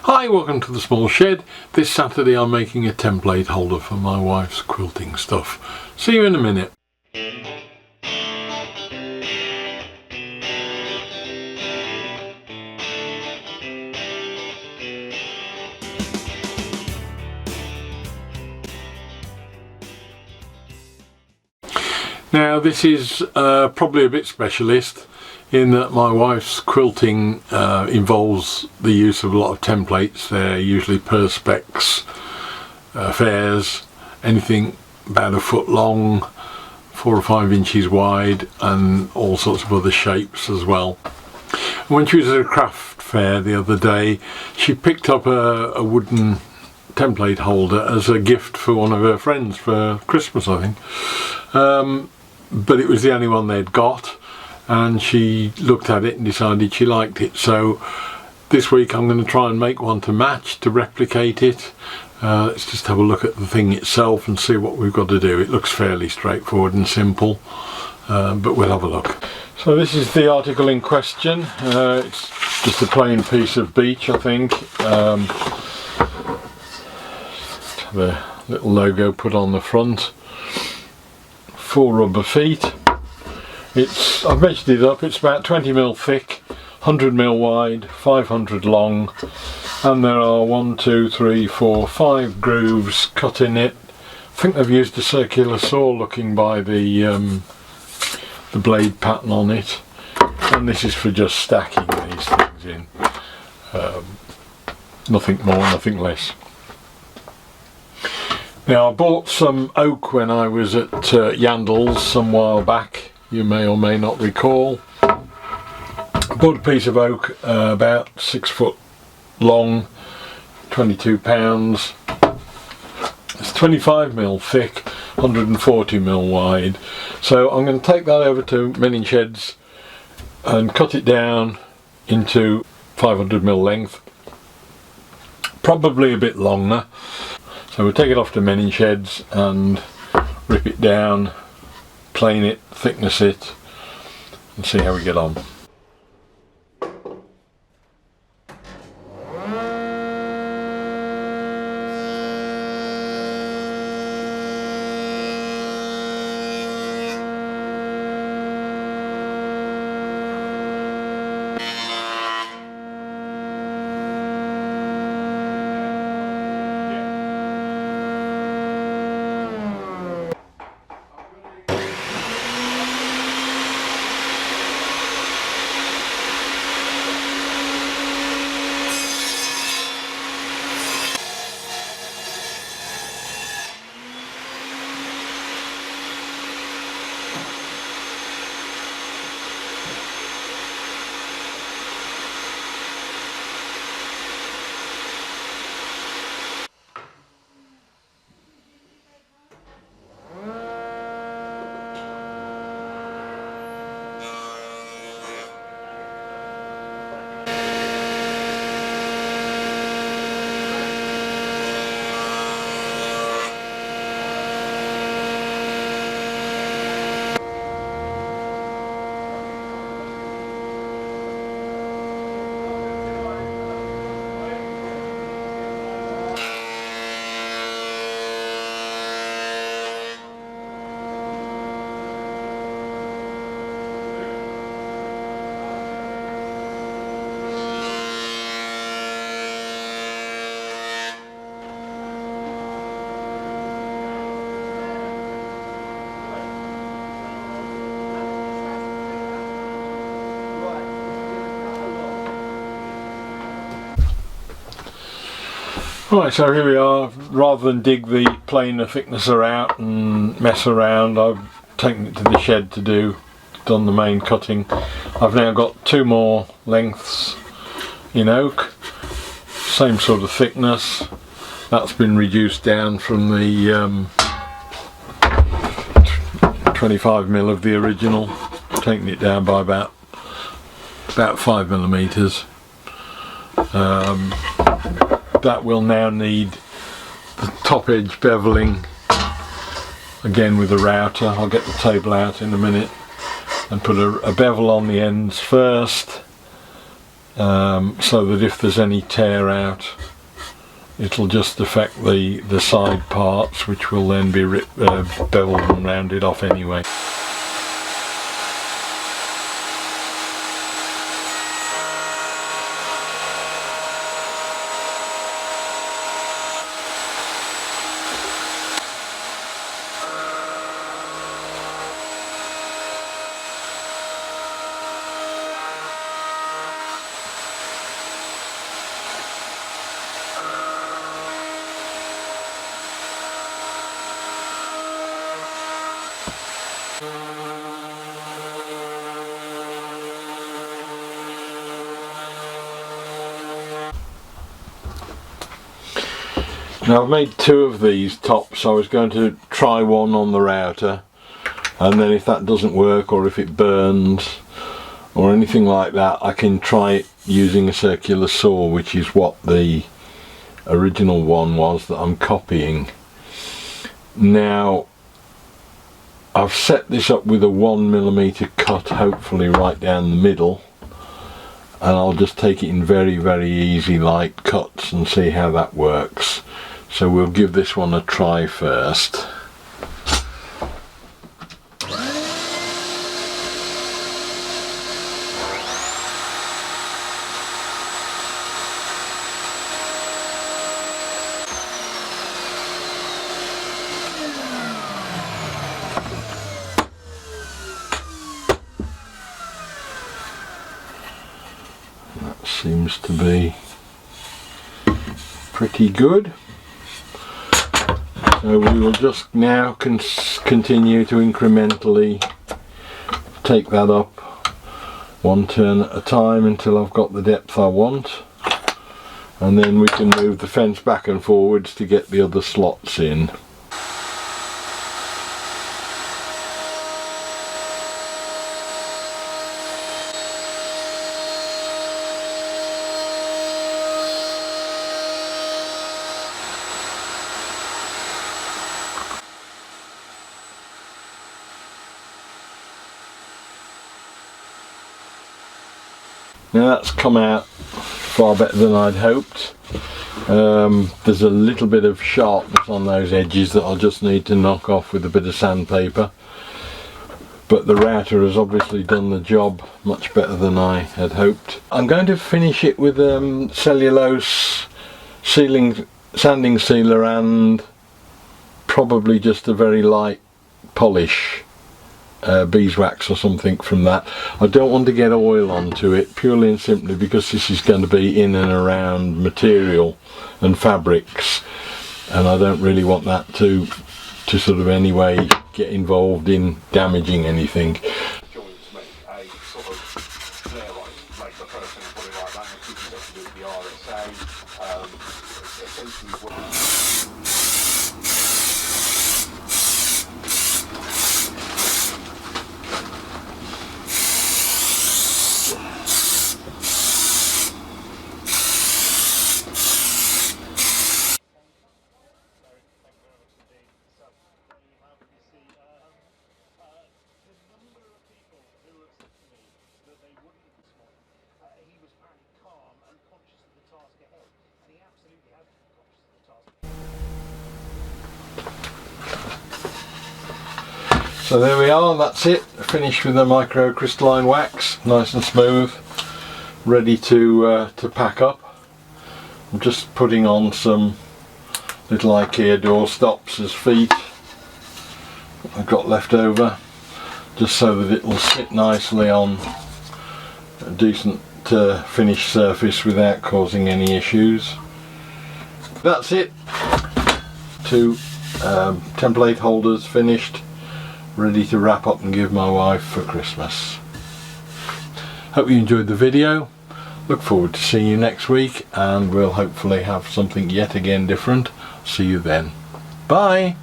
Hi, welcome to the small shed. This Saturday I'm making a template holder for my wife's quilting stuff. See you in a minute. Now this is probably a bit specialist in that my wife's quilting involves the use of a lot of templates. They're usually perspex affairs, anything about a foot long, 4 or 5 inches wide, and all sorts of other shapes as well. When she was at a craft fair the other day, she picked up a wooden template holder as a gift for one of her friends for Christmas, I think. But it was the only one they'd got, and she looked at it and decided she liked it. So this week I'm going to try and make one to match, to replicate it. Let's just have a look at the thing itself and see what we've got to do. It looks fairly straightforward and simple, but we'll have a look. So this is the article in question. It's just a plain piece of beech, I think. Have a little logo put on the front. 4 rubber feet. I've measured it up, it's about 20mm thick, 100mm wide, 500 long, and there are 1, 2, 3, 4, 5 grooves cut in it. I think they've used a circular saw looking by the blade pattern on it, and this is for just stacking these things in. Nothing more, nothing less. Now, I bought some oak when I was at Yandles some while back, you may or may not recall. I bought a piece of oak about 6 foot long, 22 pounds. It's 25mm thick, 140mm wide. So I'm going to take that over to Mending Sheds and cut it down into 500mm length, probably a bit longer. So we'll take it off to Mending Sheds and rip it down, plane it, thickness it, and see how we get on. Right, so here we are. Rather than dig the planer thicknesser out and mess around, I've taken it to the shed to done the main cutting. I've now got 2 more lengths in oak, same sort of thickness. That's been reduced down from the 25mm of the original, taking it down by about 5mm. That will now need the top edge beveling again with a router. I'll get the table out in a minute and put a bevel on the ends first, so that if there's any tear out, it'll just affect the side parts, which will then be beveled and rounded off anyway. Now I've made 2 of these tops. I was going to try one on the router, and then if that doesn't work, or if it burns or anything like that, I can try it using a circular saw, which is what the original one was that I'm copying. Now I've set this up with a 1mm cut, hopefully right down the middle, and I'll just take it in very, very easy light cuts and see how that works. So we'll give this one a try first. That seems to be pretty good. So we will just now continue to incrementally take that up 1 turn at a time until I've got the depth I want, and then we can move the fence back and forwards to get the other slots in. Now that's come out far better than I'd hoped. There's a little bit of sharpness on those edges that I'll just need to knock off with a bit of sandpaper, but the router has obviously done the job much better than I had hoped. I'm going to finish it with cellulose sanding sealer and probably just a very light polish, beeswax or something from that. I don't want to get oil onto it, purely and simply because this is going to be in and around material and fabrics, and I don't really want that to sort of anyway get involved in damaging anything. So there we are, that's it, finished with the microcrystalline wax, nice and smooth, ready to pack up. I'm just putting on some little IKEA door stops as feet I've got left over, just so that it will sit nicely on a decent finished surface without causing any issues. That's it, 2 template holders finished, ready to wrap up and give my wife for Christmas. Hope you enjoyed the video. Look forward to seeing you next week, and we'll hopefully have something yet again different. See you then. Bye!